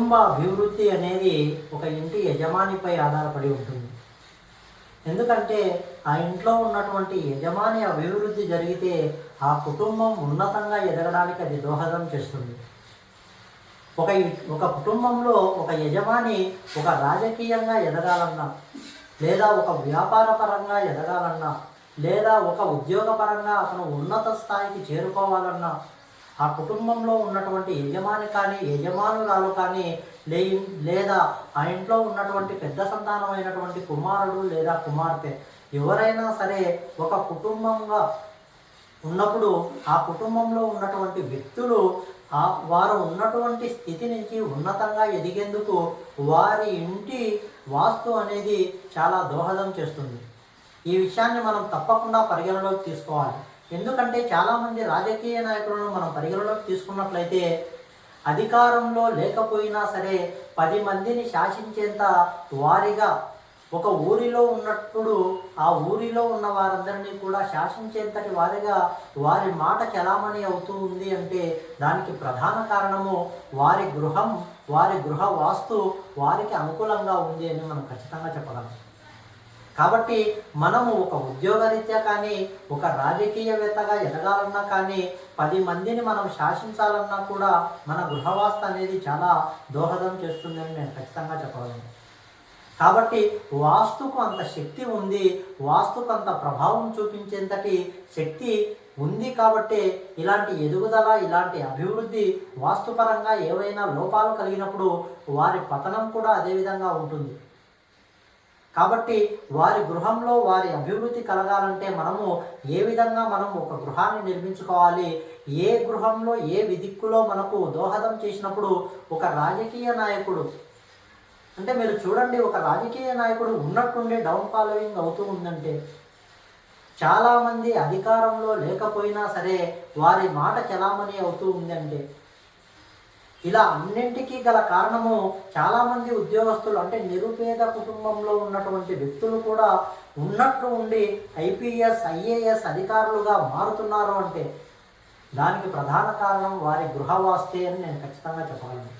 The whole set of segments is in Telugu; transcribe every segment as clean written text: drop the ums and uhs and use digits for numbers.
కుటుంబ అభివృద్ధి అనేది ఒక ఇంటి యజమానిపై ఆధారపడి ఉంటుంది. ఎందుకంటే ఆ ఇంట్లో ఉన్నటువంటి యజమాని అభివృద్ధి జరిగితే ఆ కుటుంబం ఉన్నతంగా ఎదగడానికి అది దోహదం చేస్తుంది. ఒక కుటుంబంలో ఒక యజమాని ఒక రాజకీయంగా ఎదగాలన్నా, లేదా ఒక వ్యాపార పరంగా ఎదగాలన్నా, లేదా ఒక ఉద్యోగపరంగా అతను ఉన్నత స్థాయికి చేరుకోవాలన్నా, ఆ కుటుంబంలో ఉన్నటువంటి యజమాని కానీ యజమానురాలు కానీ లేదా ఆ ఇంట్లో ఉన్నటువంటి పెద్ద సంతానమైనటువంటి కుమారుడు లేదా కుమార్తె ఎవరైనా సరే ఒక కుటుంబంగా ఉన్నప్పుడు ఆ కుటుంబంలో ఉన్నటువంటి వ్యక్తులు వారు ఉన్నటువంటి స్థితి నుంచి ఉన్నతంగా ఎదిగేందుకు వారి ఇంటి వాస్తు అనేది చాలా దోహదం చేస్తుంది. ఈ విషయాన్ని మనం తప్పకుండా పరిగణలోకి తీసుకోవాలి. ఎందుకంటే చాలామంది రాజకీయ నాయకులను మనం పరిగణలోకి తీసుకున్నట్లయితే అధికారంలో లేకపోయినా సరే 10 మందిని శాసించేంత వారిగా ఒక ఊరిలో ఉన్నప్పుడు ఆ ఊరిలో ఉన్న వారందరినీ కూడా శాసించేంతటి వారిగా వారి మాట చలామణి అవుతూ ఉంది అంటే దానికి ప్రధాన కారణము వారి గృహ వాస్తు వారికి అనుకూలంగా ఉంది అని మనం ఖచ్చితంగా చెప్పగలం. కాబట్టి మనము ఒక ఉద్యోగరీత్యా కానీ ఒక రాజకీయవేత్తగా ఎదగాలన్నా కానీ 10 మందిని మనం శాసించాలన్నా కూడా మన గృహవాస్తు అనేది చాలా దోహదం చేస్తుందని నేను ఖచ్చితంగా చెప్పగలను. కాబట్టి వాస్తుకు అంత శక్తి ఉంది, వాస్తుకు అంత ప్రభావం చూపించేంతటి శక్తి ఉంది. కాబట్టి ఇలాంటి ఎదుగుదల, ఇలాంటి అభివృద్ధి వాస్తుపరంగా ఏవైనా లోపాలు కలిగినప్పుడు వారి పతనం కూడా అదేవిధంగా ఉంటుంది. కాబట్టి వారి గృహంలో వారి అభివృద్ధి కలగాలంటే మనము ఏ విధంగా మనం ఒక గృహాన్ని నిర్మించుకోవాలి, ఏ గృహంలో ఏ దిక్కులో మనకు దోహదం చేసినప్పుడు ఒక రాజకీయ నాయకుడు అంటే మీరు చూడండి, ఒక రాజకీయ నాయకుడు ఉన్నట్టుండే డౌన్ ఫాలోయింగ్ అవుతూ ఉందంటే చాలామంది అధికారంలో లేకపోయినా సరే వారి మాట చలామణి అవుతూ ఉందంటే ఇలా అన్నింటికీ గల కారణము చాలామంది ఉద్యోగస్తులు అంటే నిరుపేద కుటుంబంలో ఉన్నటువంటి వ్యక్తులు కూడా ఉన్నట్టు ఉండి ఐపీఎస్ ఐఏఎస్ అధికారులుగా మారుతున్నారు అంటే దానికి ప్రధాన కారణం వారి గృహవాస్తే అని నేను ఖచ్చితంగా చెప్పగలను.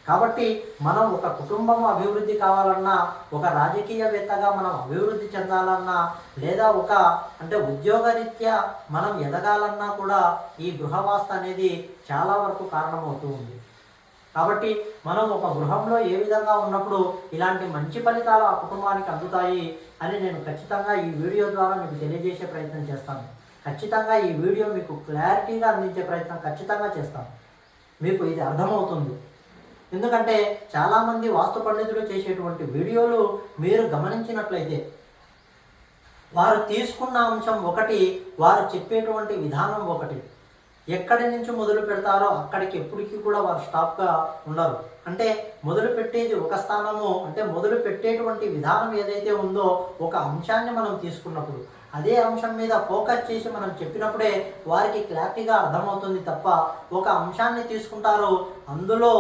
కాబట్టి మనం ఒక కుటుంబం అభివృద్ధి కావాలన్నా, ఒక రాజకీయవేత్తగా మనం అభివృద్ధి చెందాలన్నా, లేదా ఉద్యోగరీత్యా మనం ఎదగాలన్నా కూడా ఈ గృహవాస్తు అనేది చాలా వరకు కారణమవుతూ ఉంది. కాబట్టి మనం ఒక గృహంలో ఏ విధంగా ఉన్నప్పుడు ఇలాంటి మంచి ఫలితాలు ఆ కుటుంబానికి అందుతాయి అని నేను ఖచ్చితంగా ఈ వీడియో ద్వారా మీకు తెలియజేసే ప్రయత్నం చేస్తాను. ఖచ్చితంగా ఈ వీడియో మీకు క్లారిటీగా అందించే ప్రయత్నం ఖచ్చితంగా చేస్తాను. మీకు ఇది అర్థమవుతుంది. ఎందుకంటే చాలామంది వాస్తు పండితులు చేసేటువంటి వీడియోలు మీరు గమనించినట్లయితే వారు తీసుకున్న అంశం ఒకటి, వారు చెప్పేటువంటి విధానం ఒకటి. ఎక్కడి నుంచి మొదలు పెడతారో అక్కడికి ఎప్పటికీ కూడా వారు స్టాప్గా ఉండరు. అంటే మొదలు పెట్టేది ఒక స్థానము, అంటే మొదలు పెట్టేటువంటి విధానం ఏదైతే ఉందో ఒక అంశాన్ని మనం తీసుకున్నప్పుడు అదే అంశం మీద ఫోకస్ చేసి మనం చెప్పినప్పుడే వారికి క్లారిటీగా అర్థమవుతుంది తప్ప ఒక అంశాన్ని తీసుకుంటారు, అందులో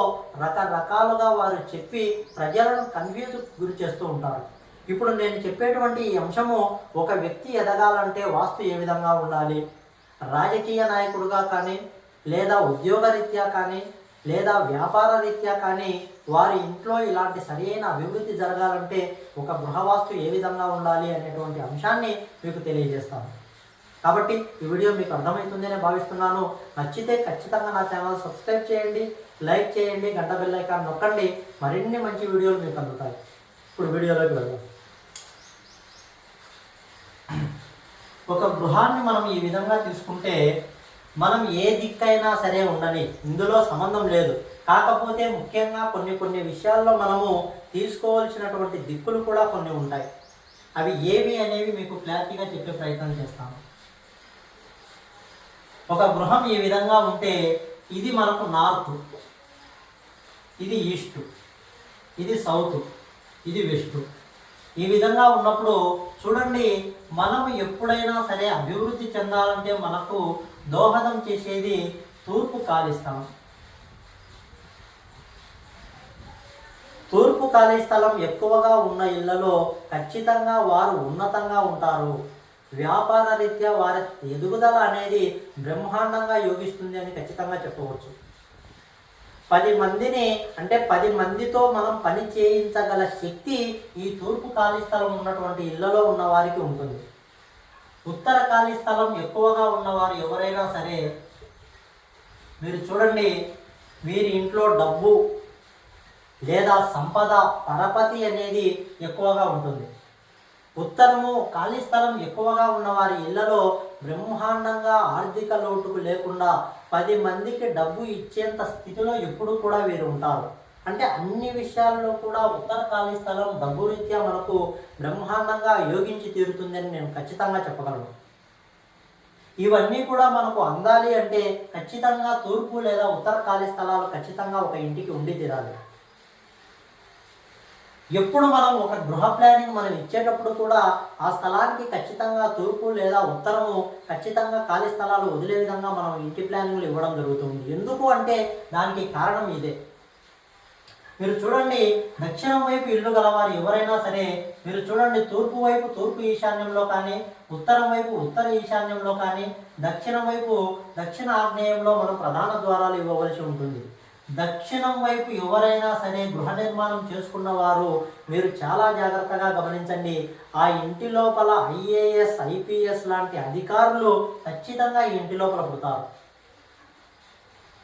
రకరకాలుగా వారు చెప్పి ప్రజలను కన్ఫ్యూజ్ గురి చేస్తూ ఉంటారు. ఇప్పుడు నేను చెప్పేటువంటి ఈ అంశము ఒక వ్యక్తి ఎదగాలంటే వాస్తు ఏ విధంగా ఉండాలి, రాజకీయ నాయకుడుగా కానీ లేదా ఉద్యోగరీత్యా కానీ లేదా వ్యాపార రీత్యా కానీ వారి ఇంట్లో ఇలాంటి సరైన అభివృద్ధి జరగాలంటే ఒక గృహవాస్తు ఏ విధంగా ఉండాలి అనేటువంటి అంశాన్ని మీకు తెలియజేస్తాను. కాబట్టి ఈ వీడియో మీకు అర్థమవుతుందనే భావిస్తున్నాను. నచ్చితే ఖచ్చితంగా నా ఛానల్ సబ్స్క్రైబ్ చేయండి, లైక్ చేయండి, గంట బెల్ ఐకాన్ నొక్కండి. మరిన్ని మంచి వీడియోలు మీకు అందుతాయి. ఇప్పుడు వీడియోలోకి వెళ్దాం. ఒక గృహాన్ని మనం ఈ విధంగా తీసుకుంటే మనం ఏ దిక్కైనా సరే ఉండని, ఇందులో సంబంధం లేదు. కాకపోతే ముఖ్యంగా కొన్ని విషయాల్లో మనము తీసుకోవాల్సినటువంటి దిక్కులు కూడా కొన్ని ఉంటాయి. అవి ఏవి అనేవి మీకు క్లారిటీగా చెప్పే ప్రయత్నం చేస్తాను. ఒక గృహం ఈ విధంగా ఉంటే ఇది మనకు నార్త్, ఇది ఈస్ట్, ఇది సౌత్, ఇది వెస్ట్. ఈ విధంగా ఉన్నప్పుడు చూడండి, మనం ఎప్పుడైనా సరే అభివృద్ధి చెందాలంటే మనకు దోహదం చేసేది తూర్పు ఖాళీ స్థలం. తూర్పు ఖాళీ స్థలం ఎక్కువగా ఉన్న ఇళ్లలో ఖచ్చితంగా వారు ఉన్నతంగా ఉంటారు. వ్యాపార రీత్యా వారి ఎదుగుదల అనేది బ్రహ్మాండంగా యోగిస్తుంది అని ఖచ్చితంగా చెప్పవచ్చు. 10 మందిని అంటే 10 మందితో మనం పని చేయించగల శక్తి ఈ తూర్పు ఖాళీ స్థలం ఉన్నటువంటి ఇళ్లలో ఉన్న వారికి ఉంటుంది. ఉత్తర ఖాళీ స్థలం ఎక్కువగా ఉన్నవారు ఎవరైనా సరే మీరు చూడండి, వీరి ఇంట్లో డబ్బు లేదా సంపద పరపతి అనేది ఎక్కువగా ఉంటుంది. ఉత్తరము ఖాళీ స్థలం ఎక్కువగా ఉన్నవారి ఇళ్లలో బ్రహ్మాండంగా ఆర్థిక లోటుకు లేకుండా 10 మందికి డబ్బు ఇచ్చేంత స్థితిలో ఎప్పుడూ కూడా వీరు ఉంటారు. అంటే అన్ని విషయాల్లో కూడా ఉత్తర ఖాళీ స్థలం డబ్బు రీత్యా మనకు బ్రహ్మాండంగా యోగించి తీరుతుందని నేను ఖచ్చితంగా చెప్పగలను. ఇవన్నీ కూడా మనకు అందాలి అంటే ఖచ్చితంగా తూర్పు లేదా ఉత్తర ఖాళీ స్థలాలు ఖచ్చితంగా ఒక ఇంటికి ఉండి తీరాలి. ఎప్పుడు మనం ఒక గృహ ప్లానింగ్ మనం ఇచ్చేటప్పుడు కూడా ఆ స్థలానికి ఖచ్చితంగా తూర్పు లేదా ఉత్తరము ఖచ్చితంగా ఖాళీ స్థలాలు వదిలే విధంగా మనం ఇంటి ప్లానింగ్లు ఇవ్వడం జరుగుతుంది. ఎందుకు అంటే దానికి కారణం ఇదే. మీరు చూడండి, దక్షిణం వైపు ఇల్లు గలవారు ఎవరైనా సరే మీరు చూడండి, తూర్పు వైపు తూర్పు ఈశాన్యంలో కానీ, ఉత్తరం వైపు ఉత్తర ఈశాన్యంలో కానీ, దక్షిణం వైపు దక్షిణ ఆగ్నేయంలో మనం ప్రధాన ద్వారాలు ఇవ్వవలసి ఉంటుంది. దక్షిణం వైపు ఎవరైనా సరే గృహ నిర్మాణం చేసుకున్న వారు మీరు చాలా జాగ్రత్తగా గమనించండి. ఆ ఇంటి లోపల ఐఏఎస్ ఐపీఎస్ లాంటి అధికారులు ఖచ్చితంగా ఈ ఇంటి లోపల పుడతారు.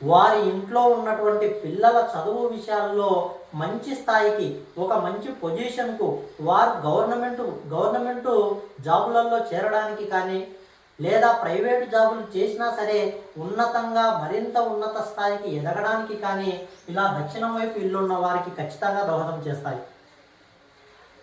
వారి ఇంట్లో ఉన్నటువంటి పిల్లల చదువు విషయాల్లో మంచి స్థాయికి, ఒక మంచి పొజిషన్కు వారు గవర్నమెంటు జాబులలో చేరడానికి కానీ లేదా ప్రైవేటు జాబులు చేసినా సరే ఉన్నతంగా మరింత ఉన్నత స్థాయికి ఎదగడానికి కానీ ఇలా దక్షిణం వైపు ఇల్లు ఉన్న వారికి ఖచ్చితంగా దోహదం చేస్తాయి.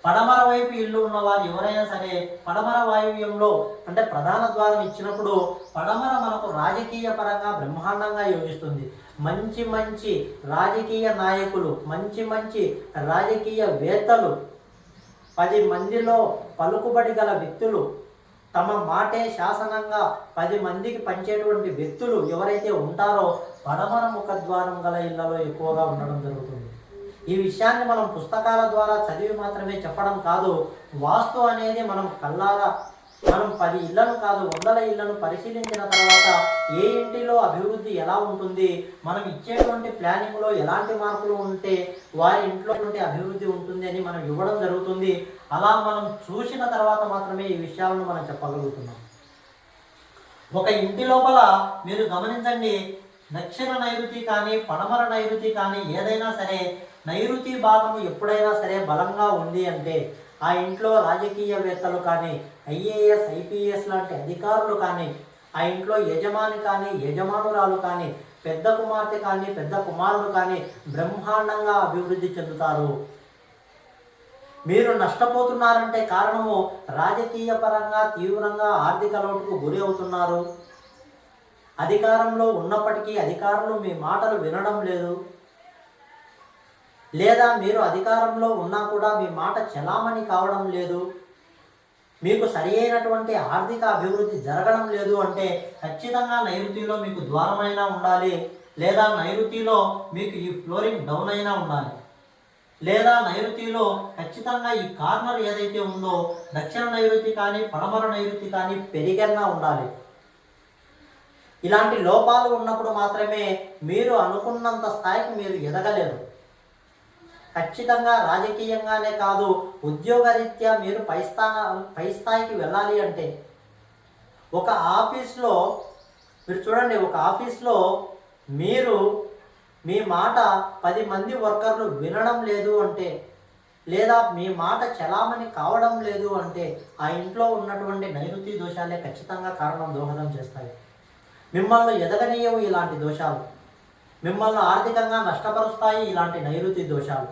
పడమర వైపు ఇల్లు ఉన్నవారు ఎవరైనా సరే పడమర వాయువ్యంలో అంటే ప్రధాన ద్వారం ఇచ్చినప్పుడు పడమర మనకు రాజకీయ పరంగా బ్రహ్మాండంగా యోగిస్తుంది. మంచి మంచి రాజకీయ నాయకులు, మంచి మంచి రాజకీయ వేత్తలు, 10 మందిలో పలుకుబడి గల వ్యక్తులు, తమ మాటే శాసనంగా 10 మందికి పంచేటువంటి వ్యక్తులు ఎవరైతే ఉంటారో పడమర ముఖద్వారం గల ఇళ్లలో ఎక్కువగా ఉండడం జరుగుతుంది. ఈ విషయాన్ని మనం పుస్తకాల ద్వారా చదివి మాత్రమే చెప్పడం కాదు. వాస్తు అనేది మనం కళ్ళారా మనం 10 ఇళ్లను కాదు 100 ఇళ్లను పరిశీలించిన తర్వాత ఏ ఇంటిలో అభివృద్ధి ఎలా ఉంటుంది, మనం ఇచ్చేటువంటి ప్లానింగ్లో ఎలాంటి మార్పులు ఉంటే వారి ఇంట్లో అభివృద్ధి ఉంటుంది అని మనం ఇవ్వడం జరుగుతుంది. అలా మనం చూసిన తర్వాత మాత్రమే ఈ విషయాలను మనం చెప్పగలుగుతున్నాం. ఒక ఇంటి లోపల మీరు గమనించండి, దక్షిణ నైరుతి కానీ పడమర నైరుతి కానీ ఏదైనా సరే నైరుతి భాగము ఎప్పుడైనా సరే బలంగా ఉంది అంటే ఆ ఇంట్లో రాజకీయవేత్తలు కానీ ఐఏఎస్ ఐపీఎస్ లాంటి అధికారులు కానీ ఆ ఇంట్లో యజమాని కానీ యజమానురాలు కానీ పెద్ద కుమార్తె కానీ పెద్ద కుమారుడు కానీ బ్రహ్మాండంగా అభివృద్ధి చెందుతారు. మీరు నష్టపోతున్నారంటే కారణము రాజకీయ పరంగా తీవ్రంగా ఆర్థిక లోటుకు గురి అవుతున్నారు. అధికారంలో ఉన్నప్పటికీ అధికారులు మీ మాటలు వినడం లేదు, లేదా మీరు అధికారంలో ఉన్నా కూడా మీ మాట చెలామణి కావడం లేదు, మీకు సరి అయినటువంటి ఆర్థిక అభివృద్ధి జరగడం లేదు అంటే ఖచ్చితంగా నైరుతిలో మీకు ద్వారమైనా ఉండాలి, లేదా నైరుతిలో మీకు ఈ ఫ్లోరింగ్ డౌన్ అయినా ఉండాలి, లేదా నైరుతిలో ఖచ్చితంగా ఈ కార్నర్ ఏదైతే ఉందో దక్షిణ నైరుతి కానీ పడమర నైరుతి కానీ పెరిగన్నా ఉండాలి. ఇలాంటి లోపాలు ఉన్నప్పుడు మాత్రమే మీరు అనుకున్నంత స్థాయికి మీరు ఎదగలేరు. ఖచ్చితంగా రాజకీయంగానే కాదు, ఉద్యోగరీత్యా మీరు పై స్థాయికి వెళ్ళాలి అంటే ఒక ఆఫీస్లో మీరు చూడండి, ఒక ఆఫీస్లో మీరు మీ మాట 10 మంది వర్కర్లు వినడం లేదు అంటే, లేదా మీ మాట చలామణి కావడం లేదు అంటే ఆ ఇంట్లో ఉన్నటువంటి నైరుతి దోషాలే ఖచ్చితంగా కారణం దోహదం చేస్తాయి. మిమ్మల్ని ఎదగనీయవు ఇలాంటి దోషాలు, మిమ్మల్ని ఆర్థికంగా నష్టపరుస్తాయి ఇలాంటి నైరుతి దోషాలు.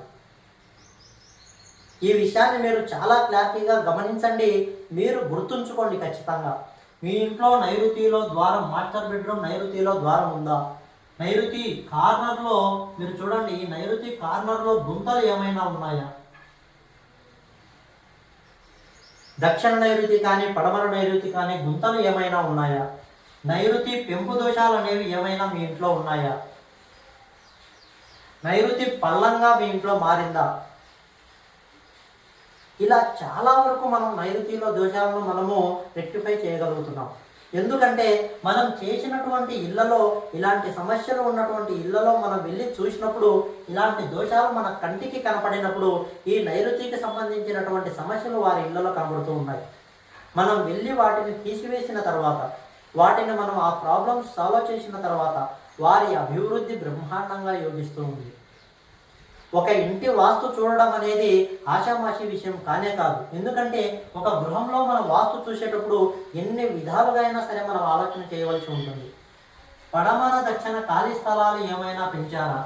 ఈ విషయాన్ని మీరు చాలా క్లారిటీగా గమనించండి, మీరు గుర్తుంచుకోండి ఖచ్చితంగా. మీ ఇంట్లో నైరుతిలో ద్వారం, మాస్టర్ బెడ్రూమ్ నైరుతిలో ద్వారం ఉందా? నైరుతి కార్నర్లో మీరు చూడండి, ఈ నైరుతి కార్నర్లో గుంతలు ఏమైనా ఉన్నాయా? దక్షిణ నైరుతి కానీ పడమర నైరుతి కానీ గుంతలు ఏమైనా ఉన్నాయా? నైరుతి పెంపు దోషాలు అనేవి ఏమైనా మీ ఇంట్లో ఉన్నాయా? నైరుతి పల్లంగా మీ ఇంట్లో మారిందా? ఇలా చాలా వరకు మనం నైరుతిలో దోషాలను మనము రెక్టిఫై చేయగలుగుతున్నాం. ఎందుకంటే మనం చేసినటువంటి ఇళ్లలో ఇలాంటి సమస్యలు ఉన్నటువంటి ఇళ్లలో మనం వెళ్ళి చూసినప్పుడు ఇలాంటి దోషాలు మన కంటికి కనపడినప్పుడు ఈ నైరుతికి సంబంధించినటువంటి సమస్యలు వారి ఇళ్లలో కనబడుతూ ఉన్నాయి. మనం వెళ్ళి వాటిని తీసివేసిన తర్వాత, వాటిని మనం ఆ ప్రాబ్లమ్స్ సాల్వ్ చేసిన తర్వాత వారి అభివృద్ధి బ్రహ్మాండంగా యోగిస్తూ ఉంది. ఒక ఇంటి వాస్తు చూడడం అనేది ఆషామాషి విషయం కానే కాదు. ఎందుకంటే ఒక గృహంలో మనం వాస్తు చూసేటప్పుడు ఎన్ని విధాలుగా అయినా సరే మనం ఆలోచన చేయవలసి ఉంటుంది. పడమర దక్షిణ ఖాళీ స్థలాలు ఏమైనా పెంచారా,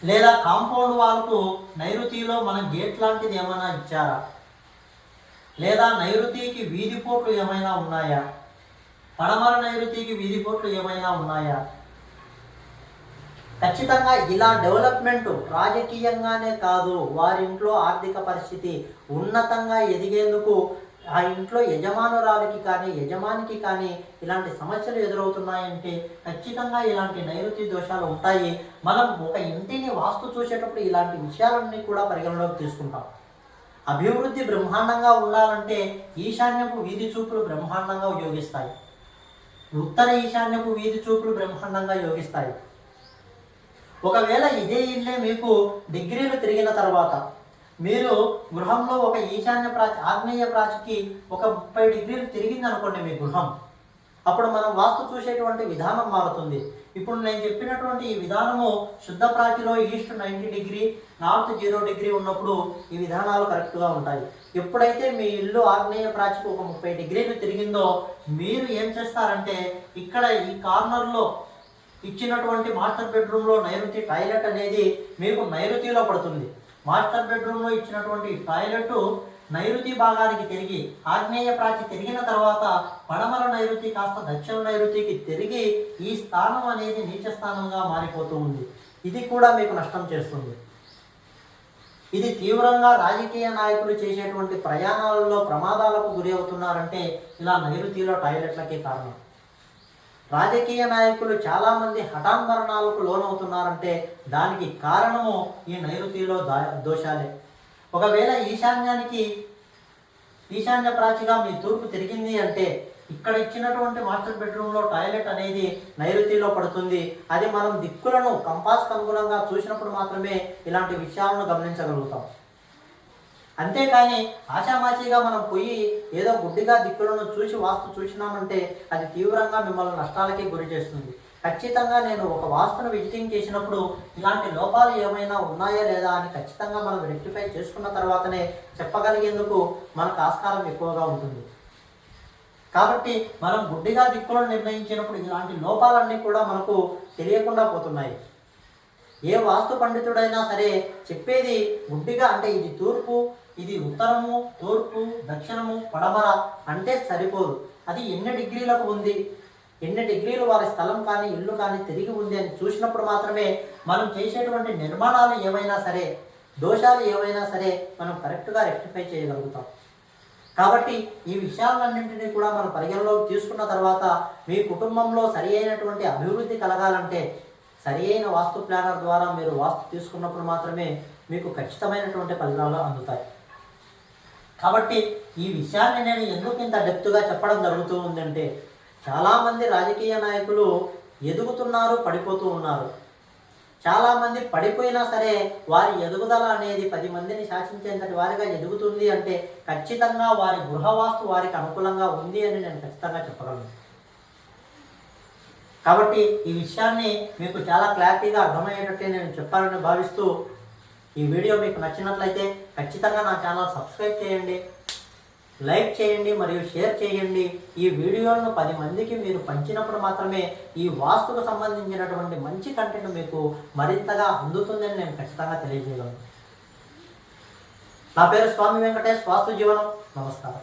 లేదా కాంపౌండ్ వాళ్ళకు నైరుతిలో మనం గేట్ లాంటిది ఏమైనా ఇచ్చారా, లేదా నైరుతికి వీధి పోట్లు ఏమైనా ఉన్నాయా, పడమర నైరుతికి వీధి పోట్లు ఏమైనా ఉన్నాయా? ఖచ్చితంగా ఇలా డెవలప్మెంట్ రాజకీయంగానే కాదు, వారి ఇంట్లో ఆర్థిక పరిస్థితి ఉన్నతంగా ఎదిగేందుకు ఆ ఇంట్లో యజమానురాలికి కానీ యజమానికి కానీ ఇలాంటి సమస్యలు ఎదురవుతున్నాయంటే ఖచ్చితంగా ఇలాంటి నైరుతి దోషాలు ఉంటాయి. మనం ఒక ఇంటిని వాస్తు చూసేటప్పుడు ఇలాంటి విషయాలన్నీ కూడా పరిగణలోకి తీసుకుంటాం. అభివృద్ధి బ్రహ్మాండంగా ఉండాలంటే ఈశాన్యపు వీధి చూపులు బ్రహ్మాండంగా యోగిస్తాయి, ఉత్తర ఈశాన్యపు వీధి చూపులు బ్రహ్మాండంగా యోగిస్తాయి. ఒకవేళ ఇదే ఇల్లే మీకు డిగ్రీలు తిరిగిన తర్వాత మీరు గృహంలో ఒక ఈశాన్య ప్రాచి ఆగ్నేయ ప్రాచికి ఒక 30 డిగ్రీలు తిరిగింది అనుకోండి మీ గృహం, అప్పుడు మనం వాస్తు చూసేటువంటి విధానం మారుతుంది. ఇప్పుడు నేను చెప్పినటువంటి ఈ విధానము శుద్ధ ప్రాచిలో ఈస్ట్ 90 డిగ్రీ, నార్త్ 0 డిగ్రీ ఉన్నప్పుడు ఈ విధానాలు కరెక్ట్గా ఉంటాయి. ఎప్పుడైతే మీ ఇల్లు ఆగ్నేయ ప్రాచికి ఒక 30 డిగ్రీలు తిరిగిందో మీరు ఏం చేస్తారంటే ఇక్కడ ఈ కార్నర్లో ఇచ్చినటువంటి మాస్టర్ బెడ్రూమ్లో నైరుతి టాయిలెట్ అనేది మీకు నైరుతిలో పడుతుంది. మాస్టర్ బెడ్రూమ్లో ఇచ్చినటువంటి టాయిలెట్ నైరుతి భాగానికి తిరిగి ఆగ్నేయ ప్రాచి తిరిగిన తర్వాత పడమర నైరుతి కాస్త దక్షిణ నైరుతికి తిరిగి ఈ స్థానం అనేది నీచ స్థానంగా మారిపోతూ ఉంది. ఇది కూడా మీకు నష్టం చేస్తుంది. ఇది తీవ్రంగా రాజకీయ నాయకులు చేసేటువంటి ప్రయాణాలలో ప్రమాదాలకు గురి అవుతున్నారంటే ఇలా నైరుతిలో టాయిలెట్లకే కారణం. రాజకీయ నాయకులు చాలామంది హఠాన్మరణాలకు లోనవుతున్నారంటే దానికి కారణము ఈ నైరుతిలో దోషాలే. ఒకవేళ ఈశాన్య ప్రాచిగా మీ తూర్పు తిరిగింది అంటే ఇక్కడ ఇచ్చినటువంటి మాస్టర్ బెడ్రూమ్లో టాయిలెట్ అనేది నైరుతిలో పడుతుంది. అది మనం దిక్కులను కంపాస్కి అనుగుణంగా చూసినప్పుడు మాత్రమే ఇలాంటి విషయాలను గమనించగలుగుతాం. అంతేకాని ఆషామాషిగా మనం పోయి ఏదో గుడ్డిగా దిక్కులను చూసి వాస్తు చూసినామంటే అది తీవ్రంగా మిమ్మల్ని నష్టాలకి గురి చేస్తుంది. ఖచ్చితంగా నేను ఒక వాస్తును విజిటింగ్ చేసినప్పుడు ఇలాంటి లోపాలు ఏమైనా ఉన్నాయా లేదా అని ఖచ్చితంగా మనం రెక్టిఫై చేసుకున్న తర్వాతనే చెప్పగలిగేందుకు మనకు ఆస్కారం ఎక్కువగా ఉంటుంది. కాబట్టి మనం గుడ్డిగా దిక్కులను నిర్ణయించినప్పుడు ఇలాంటి లోపాలన్నీ కూడా మనకు తెలియకుండా పోతున్నాయి. ఏ వాస్తు పండితుడైనా సరే చెప్పేది గుడ్డిగా అంటే ఇది తూర్పు, ఇది ఉత్తరము, తూర్పు, దక్షిణము, పడమర అంటే సరిపోదు. అది ఎన్ని డిగ్రీలకు ఉంది, ఎన్ని డిగ్రీలు వారి స్థలం కానీ ఇల్లు కానీ తిరిగి ఉంది అని చూసినప్పుడు మాత్రమే మనం చేసేటువంటి నిర్మాణాలు ఏవైనా సరే, దోషాలు ఏవైనా సరే మనం కరెక్ట్గా రెక్టిఫై చేయగలుగుతాం. కాబట్టి ఈ విషయాలన్నింటినీ కూడా మనం పరిగణలోకి తీసుకున్న తర్వాత మీ కుటుంబంలో సరి అయినటువంటి అభివృద్ధి కలగాలంటే సరి అయిన వాస్తు ప్లానర్ ద్వారా మీరు వాస్తు తీసుకున్నప్పుడు మాత్రమే మీకు ఖచ్చితమైనటువంటి ఫలితాలు అందుతాయి. కాబట్టి ఈ విషయాన్ని నేను ఎందుకు ఇంత డెప్త్గా చెప్పడం జరుగుతూ ఉందంటే చాలామంది రాజకీయ నాయకులు ఎదుగుతున్నారు, పడిపోతూ ఉన్నారు. చాలామంది పడిపోయినా సరే వారి ఎదుగుదల అనేది 10 మందిని శాసించేంతటి వారిగా ఎదుగుతుంది అంటే ఖచ్చితంగా వారి గృహవాస్తు వారికి అనుకూలంగా ఉంది అని నేను ఖచ్చితంగా చెప్పగలను. కాబట్టి ఈ విషయాన్ని మీకు చాలా క్లారిటీగా అర్థమయ్యేటట్టే నేను చెప్పాలని భావిస్తూ ఈ వీడియో మీకు నచ్చినట్లయితే ఖచ్చితంగా నా ఛానల్ సబ్స్క్రైబ్ చేయండి, లైక్ చేయండి మరియు షేర్ చేయండి. ఈ వీడియోలను 10 మందికి మీరు పంచినప్పుడు మాత్రమే ఈ వాస్తుకు సంబంధించినటువంటి మంచి కంటెంట్ మీకు మరింతగా అందుతుందని నేను ఖచ్చితంగా తెలియజేయగలను. నా పేరు స్వామి వెంకటేష్, వాస్తు జీవనం. నమస్కారం.